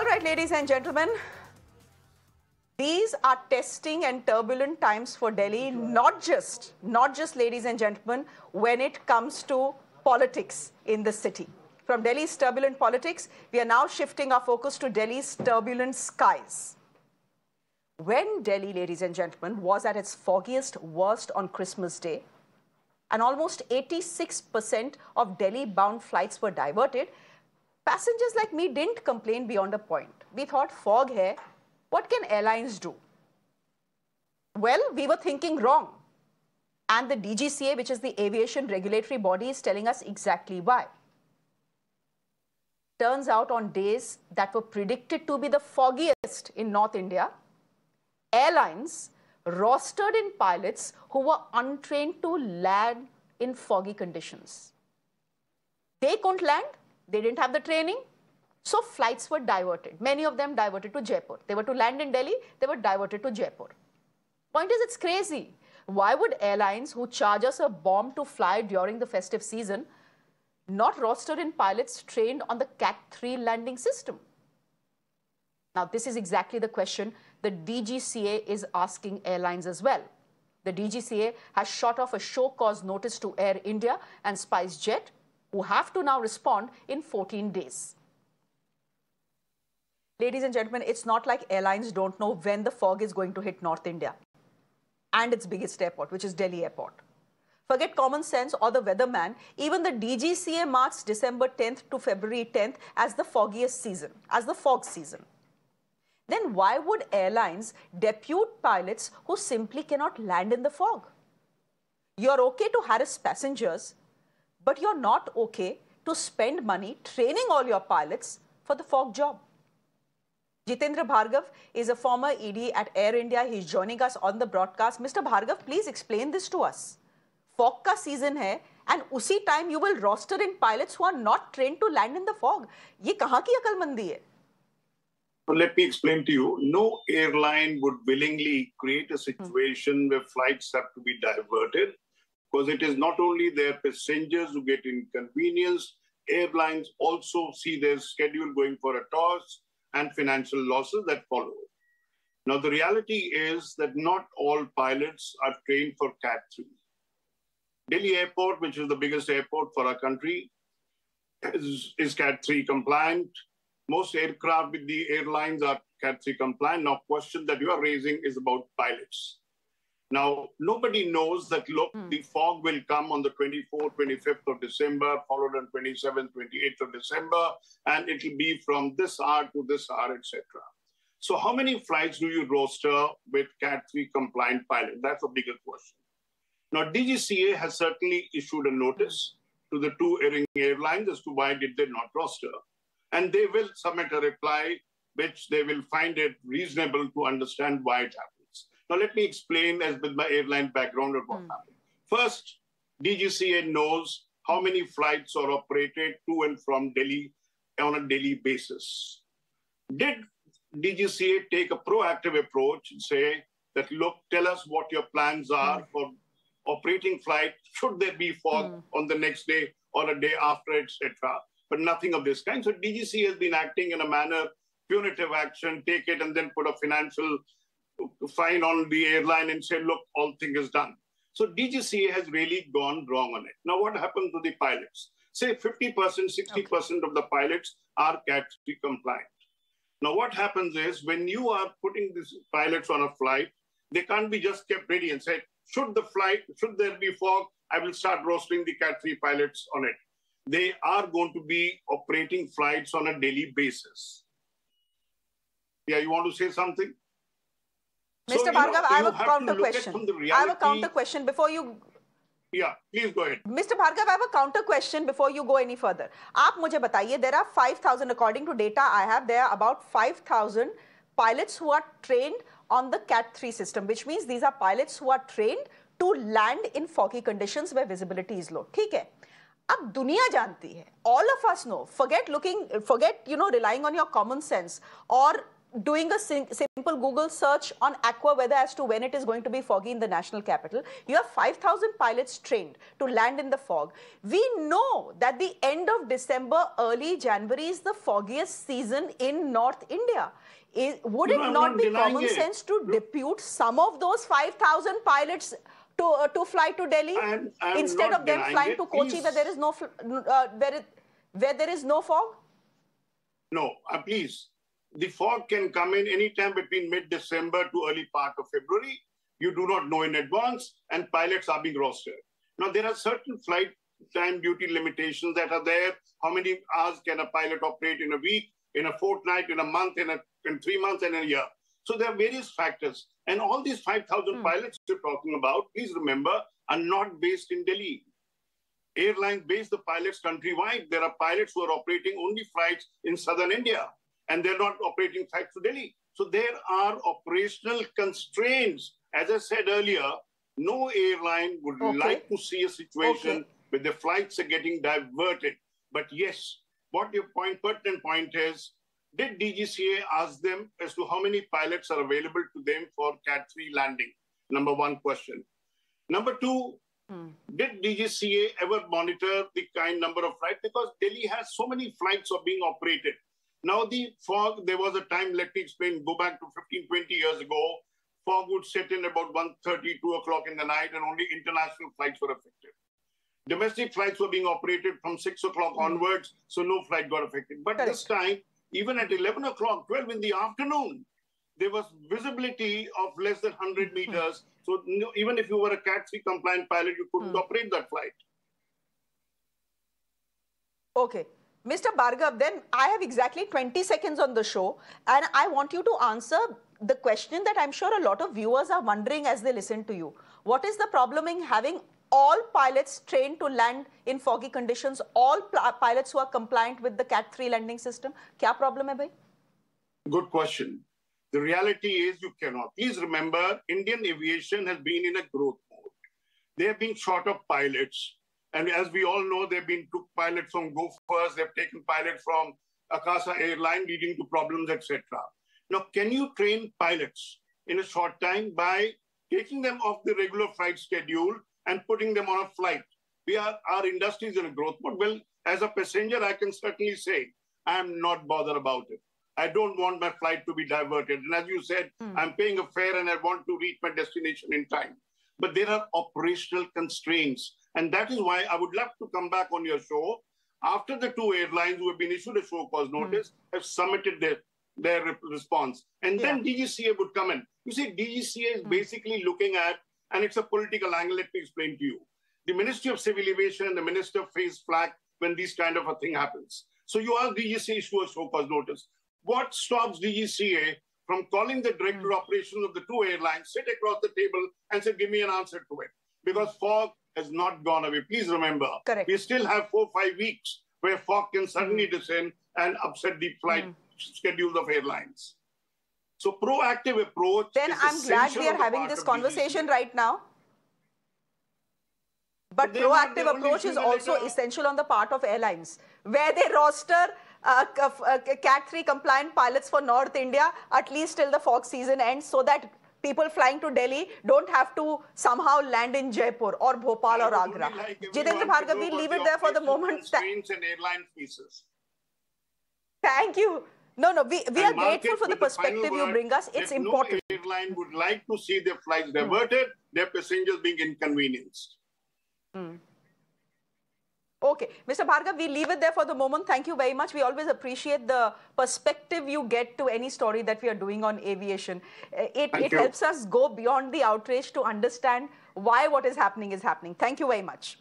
All right, ladies and gentlemen, these are testing and turbulent times for Delhi, not just, ladies and gentlemen, when it comes to politics in the city. From Delhi's turbulent politics, we are now shifting our focus to Delhi's turbulent skies. When Delhi, ladies and gentlemen, was at its foggiest worst on Christmas Day, and almost 86% of Delhi-bound flights were diverted, passengers like me didn't complain beyond a point. We thought, fog hai, what can airlines do? Well, we were thinking wrong. And the DGCA, which is the aviation regulatory body, is telling us exactly why. Turns out on days that were predicted to be the foggiest in North India, airlines rostered in pilots who were untrained to land in foggy conditions. They couldn't land, they didn't have the training, so flights were diverted. Many of them diverted to Jaipur. They were to land in Delhi, they were diverted to Jaipur. Point is, it's crazy. Why would airlines who charge us a bomb to fly during the festive season not roster in pilots trained on the Cat 3 landing system? Now, this is exactly the question the DGCA is asking airlines as well. The DGCA has shot off a show cause notice to Air India and Spicejet, who have to now respond in 14 days. Ladies and gentlemen, it's not like airlines don't know when the fog is going to hit North India and its biggest airport, which is Delhi Airport. Forget common sense or the weatherman, even the DGCA marks December 10th to February 10th as the foggiest season, as the fog season. Then why would airlines depute pilots who simply cannot land in the fog? You're okay to harass passengers, but you're not okay to spend money training all your pilots for the fog job. Jiti Bhargava is a former ED at Air India. He's joining us on the broadcast. Mr. Bhargava, please explain this to us. Fog ka season hai, and usi time you will roster in pilots who are not trained to land in the fog. Ye kahan ki akalmandi hai? Well, let me explain to you. No airline would willingly create a situation where flights have to be diverted, because it is not only their passengers who get inconvenienced, airlines also see their schedule going for a toss and financial losses that follow. Now, the reality is that not all pilots are trained for Cat 3. Delhi Airport, which is the biggest airport for our country, is Cat 3 compliant. Most aircraft with the airlines are Cat 3 compliant. Now, question that you are raising is about pilots. Now, nobody knows that, look, the fog will come on the 24th, 25th of December, followed on 27th, 28th of December, and it will be from this hour to this hour, etc. So how many flights do you roster with Cat 3 compliant pilot? That's a bigger question. Now, DGCA has certainly issued a notice to the two airlines as to why did they not roster. And they will submit a reply, which they will find it reasonable to understand why it happens. Now, let me explain as with my airline background of what happened. First, DGCA knows how many flights are operated to and from Delhi on a daily basis. Did DGCA take a proactive approach and say that, look, tell us what your plans are for operating flight, should there be fog on the next day or a day after, etc.? But nothing of this kind. So DGCA has been acting in a manner, punitive action, take it and then put a financial fine on the airline and say, look, all thing is done. So DGCA has really gone wrong on it. Now, what happened to the pilots? Say 50%, 60% of the pilots are Cat 3 compliant. Now, what happens is when you are putting these pilots on a flight, they can't be just kept ready and say, should there be fog, I will start rostering the Cat 3 pilots on it. They are going to be operating flights on a daily basis. Yeah, you want to say something? Mr. Bhargava, I have a counter question. I have a counter question before you... Yeah, please go ahead. Mr. Bhargava, I have a counter question before you go any further. आप मुझे बताइए, there are 5,000, according to data I have, there are about 5,000 pilots who are trained on the Cat 3 system, which means these are pilots who are trained to land in foggy conditions where visibility is low. ठीक है? अब दुनिया जानती है, all of us know, forget relying on your common sense or doing a simple Google search on aqua weather as to when it is going to be foggy in the national capital. You have 5,000 pilots trained to land in the fog. We know that the end of December, early January is the foggiest season in North India. Would it not be common sense to depute some of those 5,000 pilots to fly to Delhi instead of them flying to Kochi where there is no where there is no fog? No, please. The fog can come in anytime between mid-December to early part of February. You do not know in advance, and pilots are being rostered. Now, there are certain flight time duty limitations that are there. How many hours can a pilot operate in a week, in a fortnight, in a month, in 3 months, and a year? So there are various factors. And all these 5,000 pilots you're talking about, please remember, are not based in Delhi. Airlines base the pilots countrywide. There are pilots who are operating only flights in southern India, and they're not operating flights to Delhi. So there are operational constraints. As I said earlier, no airline would like to see a situation where the flights are getting diverted. But yes, what your pertinent point is, did DGCA ask them as to how many pilots are available to them for Cat 3 landing? Number one question. Number two, did DGCA ever monitor the kind number of flights? Because Delhi has so many flights are being operated. Now the fog, there was a time, let me explain, go back to 15, 20 years ago, fog would set in about 1:30, 2 o'clock in the night, and only international flights were affected. Domestic flights were being operated from 6 o'clock onwards, so no flight got affected. But this time, even at 11 o'clock, 12 in the afternoon, there was visibility of less than 100 meters. So even if you were a Cat 3 compliant pilot, you couldn't operate that flight. Okay. Mr. Bhargav, then I have exactly 20 seconds on the show, and I want you to answer the question that I'm sure a lot of viewers are wondering as they listen to you. What is the problem in having all pilots trained to land in foggy conditions, all pilots who are compliant with the Cat 3 landing system? Kya problem hai bhai? Good question. The reality is you cannot. Please remember, Indian aviation has been in a growth mode. They have been short of pilots. And as we all know, they've been took pilots from Gophers, they've taken pilots from Akasa Airline, leading to problems, etc. Now, can you train pilots in a short time by taking them off the regular flight schedule and putting them on a flight? Our industry is in a growth mode. Well, as a passenger, I can certainly say I am not bothered about it. I don't want my flight to be diverted. And as you said, I'm paying a fare and I want to reach my destination in time. But there are operational constraints. And that is why I would love to come back on your show after the two airlines who have been issued a show cause notice have submitted their response. And then DGCA would come in. You see, DGCA is basically looking at, and it's a political angle, let me explain to you. The Ministry of Civil Aviation and the Minister face flag when this kind of a thing happens. So you ask DGCA issue a show cause notice. What stops DGCA from calling the director of operations of the two airlines, sit across the table and say, give me an answer to it? Because fog has not gone away. Please remember, we still have 4 or 5 weeks where fog can suddenly descend and upset the flight schedules of airlines. So proactive approach. Then I'm glad we are having this conversation right now. But proactive approach is also essential on the part of airlines, where they roster Cat 3 compliant pilots for North India, at least till the fog season ends, so that people flying to Delhi don't have to somehow land in Jaipur or Bhopal or Agra. Jitendra Bhargav, we'll leave it there for the moment. And airline pieces. Thank you. No, we are grateful for the perspective you bring us. It's important. No airline would like to see their flights diverted, their passengers being inconvenienced. Okay. Mr. Bhargav, we leave it there for the moment. Thank you very much. We always appreciate the perspective you get to any story that we are doing on aviation. It helps us go beyond the outrage to understand why what is happening is happening. Thank you very much.